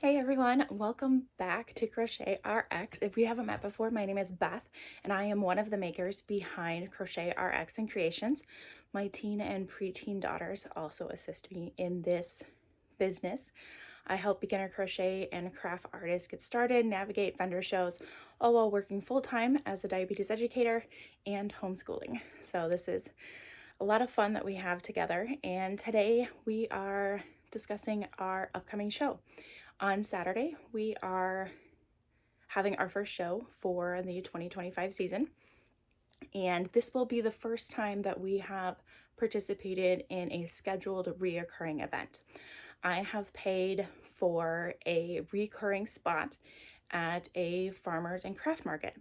Hey everyone, welcome back to Crochet RX. If we haven't met before, my name is Beth and I am one of the makers behind Crochet RX and Creations. My teen and preteen daughters also assist me in this business. I help beginner crochet and craft artists get started, navigate vendor shows, all while working full-time as a diabetes educator and homeschooling. So this is a lot of fun that we have together, and today we are discussing our upcoming show. On Saturday, we are having our first show for the 2025 season, and this will be the first time that we have participated in a scheduled reoccurring event. I have paid for a recurring spot at a farmers and craft market.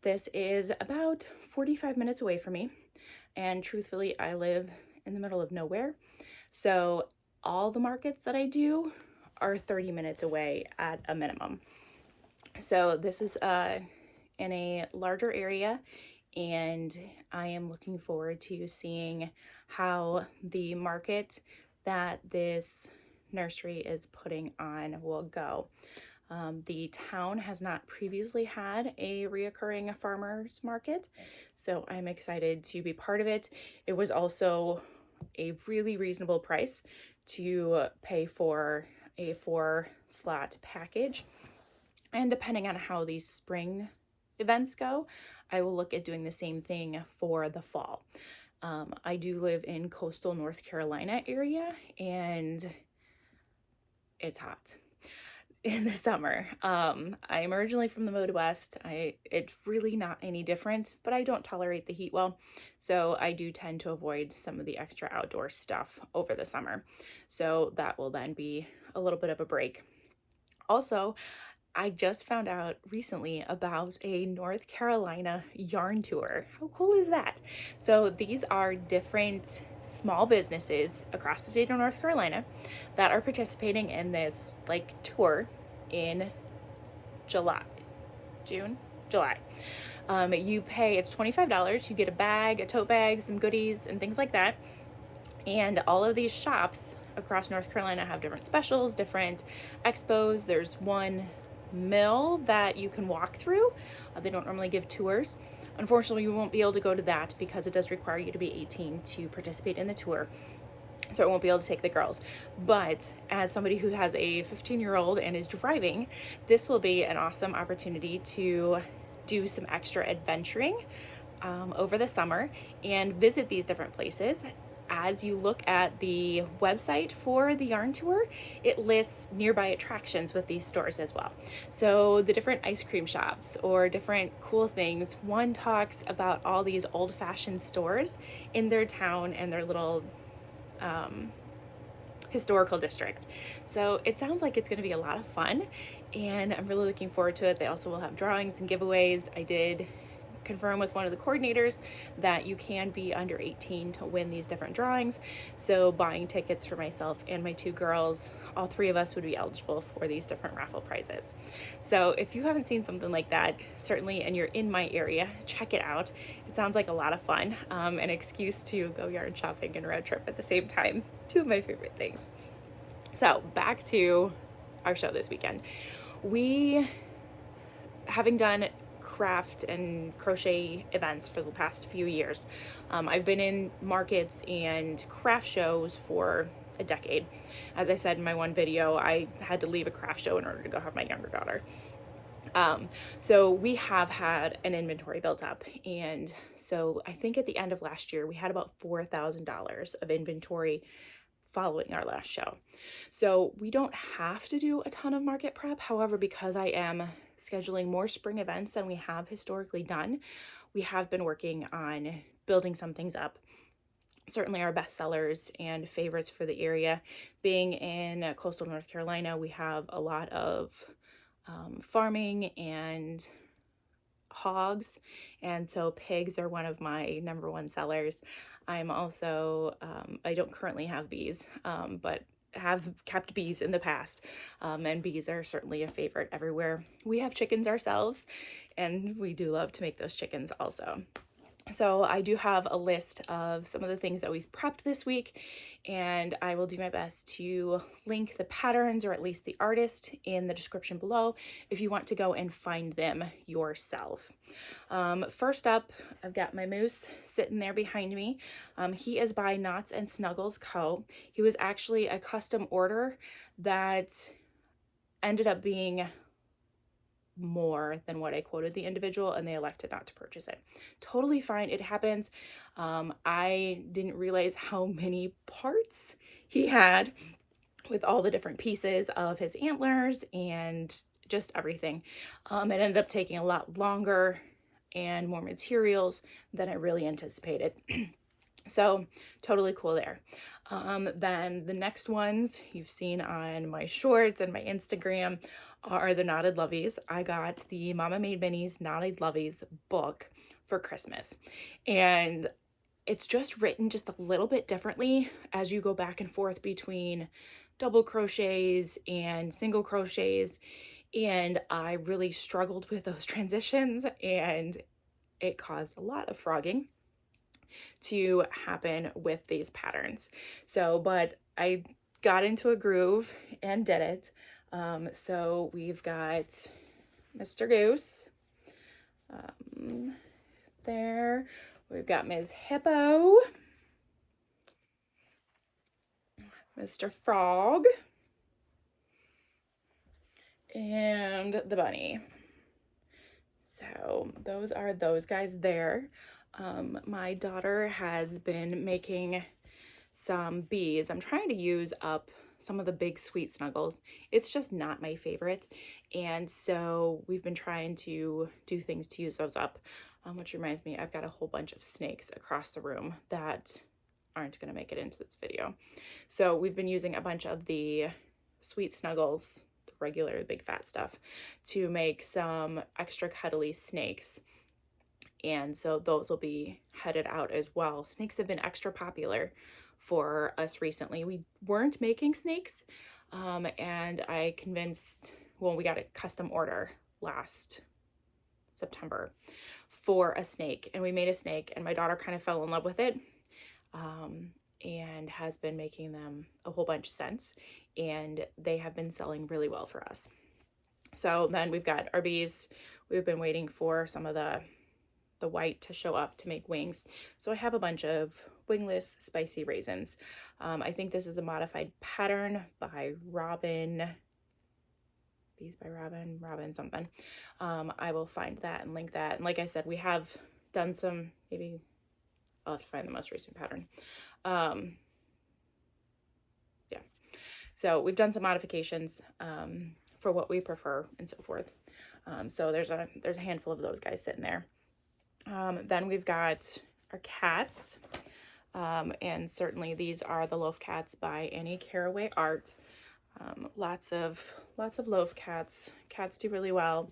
This is about 45 minutes away from me, and truthfully, I live in the middle of nowhere, so all the markets that I do are 30 minutes away at a minimum. So this is in a larger area, and I am looking forward to seeing how the market that this nursery is putting on will go. The town has not previously had a reoccurring farmers market, so I'm excited to be part of it. It was also a really reasonable price to pay for a 4-slot package. And depending on how these spring events go, I will look at doing the same thing for the fall. I do live in coastal North Carolina area, and it's hot in the summer. I'm originally from the Midwest. It's really not any different, but I don't tolerate the heat well, so I do tend to avoid some of the extra outdoor stuff over the summer. So that will then be a little bit of a break. Also, I just found out recently about a North Carolina yarn tour. How cool is that? So these are different small businesses across the state of North Carolina that are participating in this tour in July. You pay, it's $25. You get a bag, a tote bag, some goodies and things like that. And all of these shops across North Carolina have different specials, different expos. There's one mill that you can walk through. They don't normally give tours. Unfortunately, you won't be able to go to that because it does require you to be 18 to participate in the tour. So I won't be able to take the girls. But as somebody who has a 15-year-old and is driving, this will be an awesome opportunity to do some extra adventuring over the summer and visit these different places. As you look at the website for the yarn tour, it lists nearby attractions with these stores as well. So the different ice cream shops or different cool things. One talks about all these old-fashioned stores in their town and their little historical district. So it sounds like it's going to be a lot of fun, and I'm really looking forward to it. They also will have drawings and giveaways. I did confirm with one of the coordinators that you can be under 18 to win these different drawings. So buying tickets for myself and my two girls, all three of us would be eligible for these different raffle prizes. So if you haven't seen something like that, certainly, and you're in my area, check it out. It sounds like a lot of fun, an excuse to go yarn shopping and road trip at the same time. Two of my favorite things. So back to our show this weekend. We, having done craft and crochet events for the past few years. I've been in markets and craft shows for a decade. As I said in my one video, I had to leave a craft show in order to go have my younger daughter. So we have had an inventory built up, and so I think at the end of last year we had about $4,000 of inventory following our last show. So we don't have to do a ton of market prep. However, because I am scheduling more spring events than we have historically done, we have been working on building some things up. Certainly our best sellers and favorites for the area. Being in coastal North Carolina, we have a lot of farming and hogs, and so pigs are one of my number one sellers. I'm also, I don't currently have bees, but have kept bees in the past, and bees are certainly a favorite everywhere. We have chickens ourselves, and we do love to make those chickens also. So I do have a list of some of the things that we've prepped this week, and I will do my best to link the patterns, or at least the artist, in the description below if you want to go and find them yourself. First up, I've got my moose sitting there behind me. He is by Knots and Snuggles Co. He was actually a custom order that ended up being more than what I quoted the individual, and they elected not to purchase it. Totally fine, it happens. I didn't realize how many parts he had with all the different pieces of his antlers and just everything. It ended up taking a lot longer and more materials than I really anticipated. So totally cool there. Then the next ones you've seen on my shorts and my Instagram are the Knotted Lovies. I got the Mama Made Minis Knotted Lovies book for Christmas, and it's just written just a little bit differently as you go back and forth between double crochets and single crochets, and I really struggled with those transitions, and it caused a lot of frogging to happen with these patterns. So, but I got into a groove and did it. So we've got Mr. Goose there. We've got Ms. Hippo, Mr. Frog, and the bunny. So those are those guys there. My daughter has been making some bees. I'm trying to use up some of the big sweet snuggles. It's just not my favorite, and so we've been trying to do things to use those up, which reminds me, I've got a whole bunch of snakes across the room that aren't going to make it into this video. So we've been using a bunch of the sweet snuggles, the regular big fat stuff, to make some extra cuddly snakes, and so those will be headed out as well. Snakes have been extra popular for us recently. We weren't making snakes, and I convinced, well, we got a custom order last September for a snake, and we made a snake, and my daughter kind of fell in love with it, and has been making them a whole bunch since, and they have been selling really well for us. So then we've got our bees. We've been waiting for some of the white to show up to make wings. So I have a bunch of wingless spicy raisins. I think this is a modified pattern by Robin, Bees by Robin something. I will find that and link that. And like I said, we have done some, maybe I'll have to find the most recent pattern. Yeah. So we've done some modifications for what we prefer and so forth. So there's a handful of those guys sitting there. Then we've got our cats, and certainly these are the Loaf cats by Annie Caraway art. Lots of Loaf cats. Cats do really well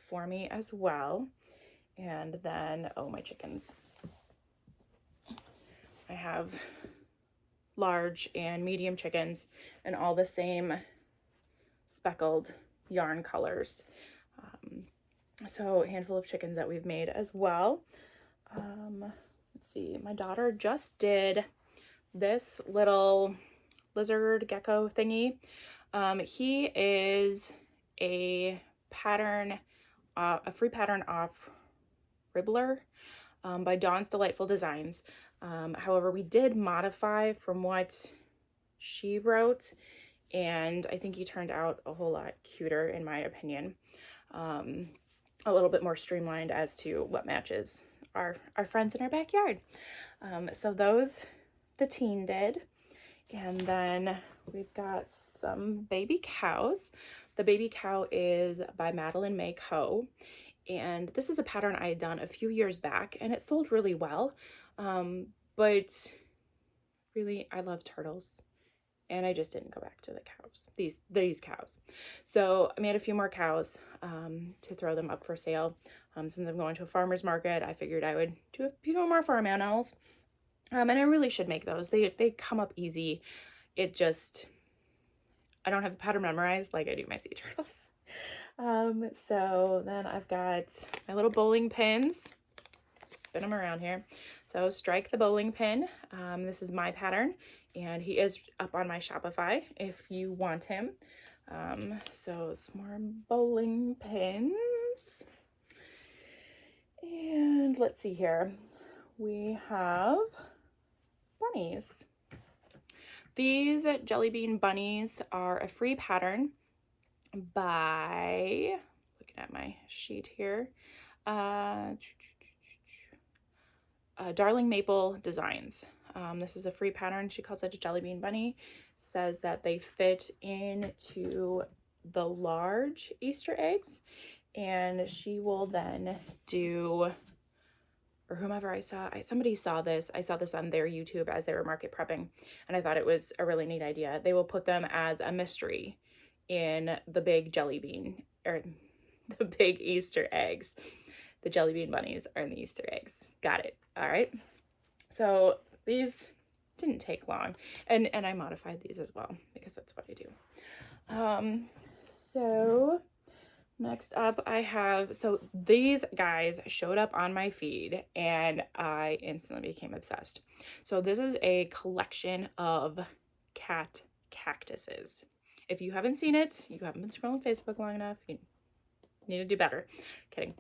for me as well. And then, oh, my chickens. I have large and medium chickens, and all the same speckled yarn colors. So a handful of chickens that we've made as well. Let's see, my daughter just did this little lizard gecko thingy. He is a pattern, a free pattern off Riddlr by Dawn's Delightful Designs. However, we did modify from what she wrote, and I think he turned out a whole lot cuter in my opinion. A little bit more streamlined as to what matches our friends in our backyard. So those the teen did. And then we've got some baby cows. The baby cow is by Madeline Mae Co. And this is a pattern I had done a few years back, and it sold really well. But really, I love turtles, and I just didn't go back to the cows, these cows. So I made a few more cows to throw them up for sale. Since I'm going to a farmer's market, I figured I would do a few more farm animals. And I really should make those. They come up easy. It just, I don't have the pattern memorized like I do my sea turtles. So then I've got my little bowling pins. spin them around here. So strike the bowling pin. This is my pattern, and he is up on my Shopify if you want him. So some more bowling pins. And let's see here. We have bunnies. These jelly bean bunnies are a free pattern by, looking at my sheet here, Darling Maple Designs. This is a free pattern. She calls it a jelly bean bunny. Says that they fit into the large Easter eggs, and she will then do, or whomever I saw, somebody saw this. I saw this on their YouTube as they were market prepping, and I thought it was a really neat idea. They will put them as a mystery in the big jelly bean, or the big Easter eggs. The jelly bean bunnies are in the Easter eggs. Got it. All right. So these didn't take long, and I modified these as well because that's what I do. So next up I have, so these guys showed up on my feed and I instantly became obsessed. So this is a collection of cat cactuses. If you haven't seen it, you haven't been scrolling Facebook long enough, you need to do better. Kidding.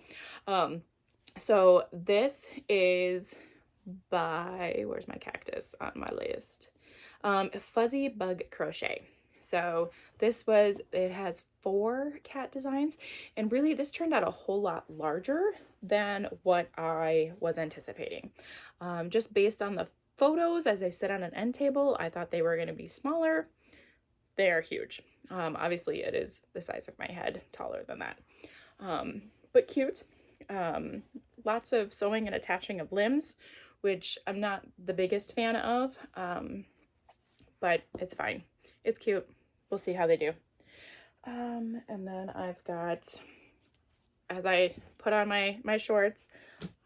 So this is by, where's my cactus on my list? Fuzzy Bug Crochet. So this was, it has 4 cat designs, and really this turned out a whole lot larger than what I was anticipating. Just based on the photos as they sit on an end table, I thought they were going to be smaller. They are huge. Obviously it is the size of my head, taller than that. But cute. Lots of sewing and attaching of limbs, which I'm not the biggest fan of, but it's fine. It's cute. We'll see how they do. And then I've got, as I put on my shorts,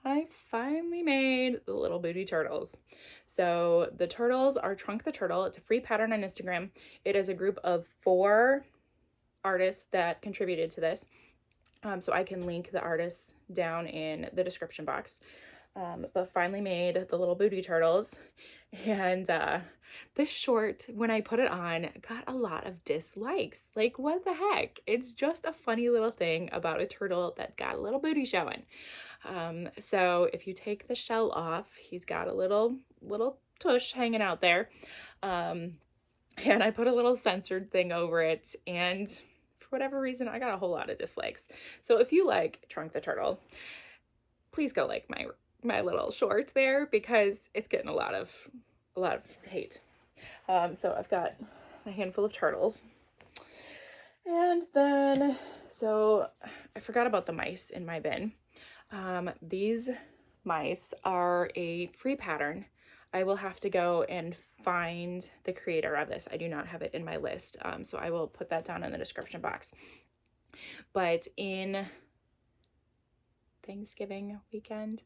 I finally made the little booty turtles. So the turtles are Trunk the Turtle. It's a free pattern on Instagram. It is a group of 4 artists that contributed to this. So I can link the artists down in the description box. But finally made the little booty turtles, and this short, when I put it on, got a lot of dislikes. Like, what the heck? It's just a funny little thing about a turtle that's got a little booty showing. So if you take the shell off, he's got a little tush hanging out there. And I put a little censored thing over it, and for whatever reason, I got a whole lot of dislikes. So if you like Trunk the Turtle, please go like my little short there, because it's getting a lot of hate. So I've got a handful of turtles, and then, so I forgot about the mice in my bin. These mice are a free pattern. I will have to go and find the creator of this. I do not have it in my list, so I will put that down in the description box. But in Thanksgiving weekend,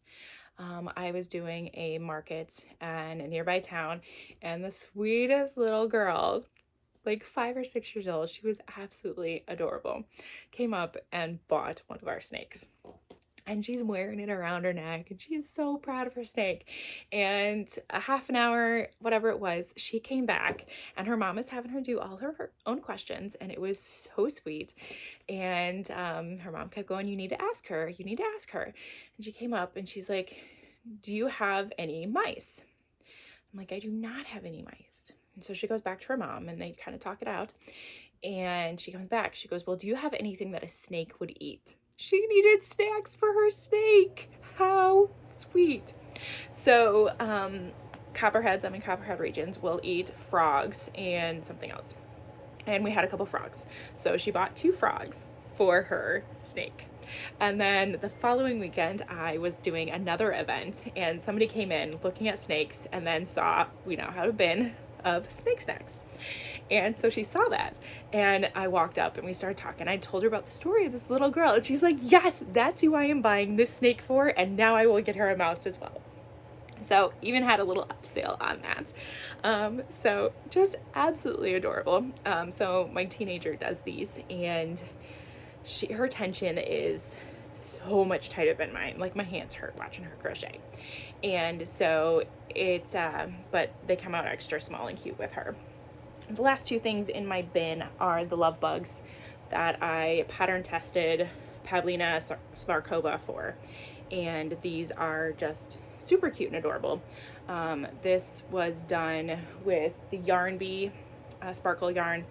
I was doing a market in a nearby town, and the sweetest little girl, like 5 or 6 years old, she was absolutely adorable, came up and bought one of our snakes. And she's wearing it around her neck, and she's so proud of her snake. And a half an hour, whatever it was, she came back, and her mom is having her do all her own questions, and it was so sweet. And her mom kept going, you need to ask her, you need to ask her. And she came up and she's like, do you have any mice? I'm like, I do not have any mice. And so she goes back to her mom, and they kind of talk it out. And she comes back, she goes, well, do you have anything that a snake would eat? She needed snacks for her snake. How sweet. So Copperheads, I'm in Copperhead regions, will eat frogs and something else. And we had a couple frogs. So she bought 2 frogs for her snake. And then the following weekend, I was doing another event, and somebody came in looking at snakes and then saw we now had a bin of snake snacks. And so she saw that, and I walked up and we started talking. I told her about the story of this little girl, and she's like, yes, that's who I am buying this snake for, and now I will get her a mouse as well. So even had a little upsell on that. So just absolutely adorable. So my teenager does these, and her attention is so much tighter than mine. Like my hands hurt watching her crochet. And so it's, but they come out extra small and cute with her. The last two things in my bin are the love bugs that I pattern tested Pavlina Svarcova for. And these are just super cute and adorable. This was done with the Yarn Bee sparkle yarn,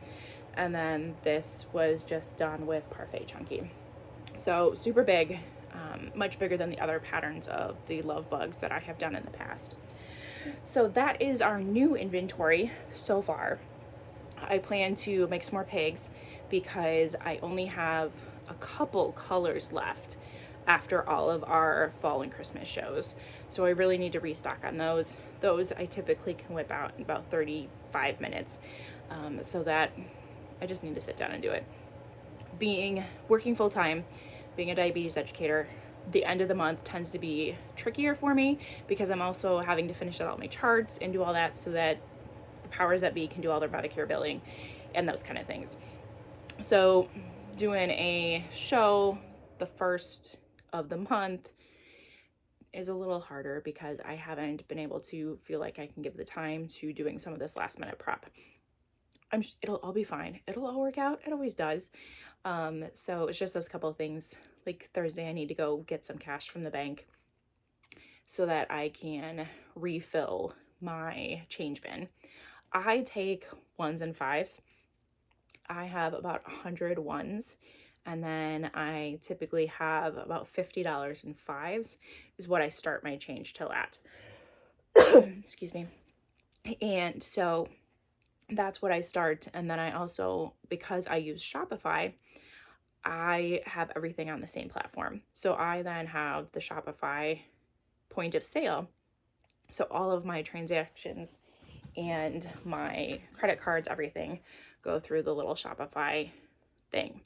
and then this was just done with Parfait Chunky. So super big, much bigger than the other patterns of the love bugs that I have done in the past. So that is our new inventory so far. I plan to make some more pigs because I only have a couple colors left after all of our fall and Christmas shows. So I really need to restock on those. Those I typically can whip out in about 35 minutes. So that I just need to sit down and do it. Working full time, being a diabetes educator, the end of the month tends to be trickier for me because I'm also having to finish out all my charts and do all that so that the powers that be can do all their Medicare billing and those kind of things. So doing a show the first of the month is a little harder because I haven't been able to feel like I can give the time to doing some of this last minute prep. It'll all be fine. It'll all work out. It always does. So it's just those couple of things. Like Thursday, I need to go get some cash from the bank so that I can refill my change bin. I take 1s and 5s. I have about 100 ones, and then I typically have about $50 in 5s is what I start my change till at. Excuse me. And so that's what I start. And then I also, because I use Shopify, I have everything on the same platform. So I then have the Shopify point of sale. So all of my transactions and my credit cards, everything go through the little Shopify thing.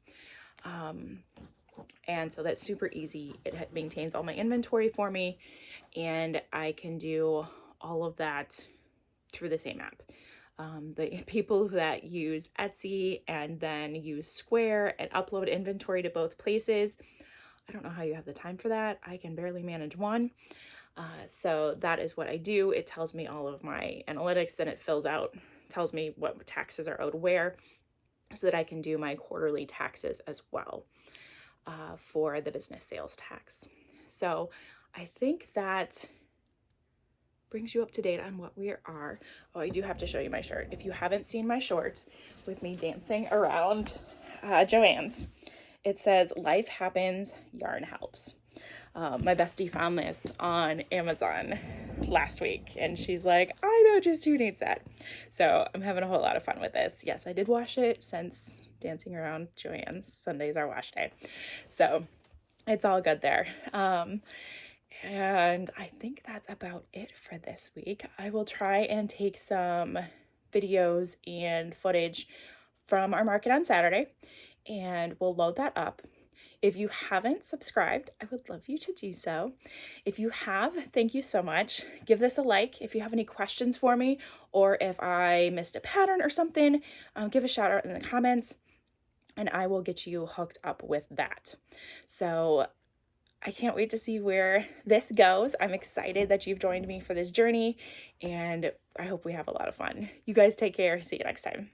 And so that's super easy. It maintains all my inventory for me, and I can do all of that through the same app. The people that use Etsy and then use Square and upload inventory to both places, I don't know how you have the time for that. I can barely manage one. So that is what I do. It tells me all of my analytics, then it tells me what taxes are owed where, so that I can do my quarterly taxes as well for the business sales tax. So I think that brings you up to date on what we are. Oh, I do have to show you my shirt. If you haven't seen my shorts with me dancing around Joann's, it says "Life happens, yarn helps." My bestie found this on Amazon last week, and she's like, I know just who needs that. So I'm having a whole lot of fun with this. Yes, I did wash it since dancing around Joann's. Sunday's our wash day. So it's all good there. And I think that's about it for this week. I will try and take some videos and footage from our market on Saturday, and we'll load that up. If you haven't subscribed, I would love you to do so. If you have, thank you so much. Give this a like. If you have any questions for me, or if I missed a pattern or something, give a shout out in the comments, and I will get you hooked up with that. So I can't wait to see where this goes. I'm excited that you've joined me for this journey, and I hope we have a lot of fun. You guys take care. See you next time.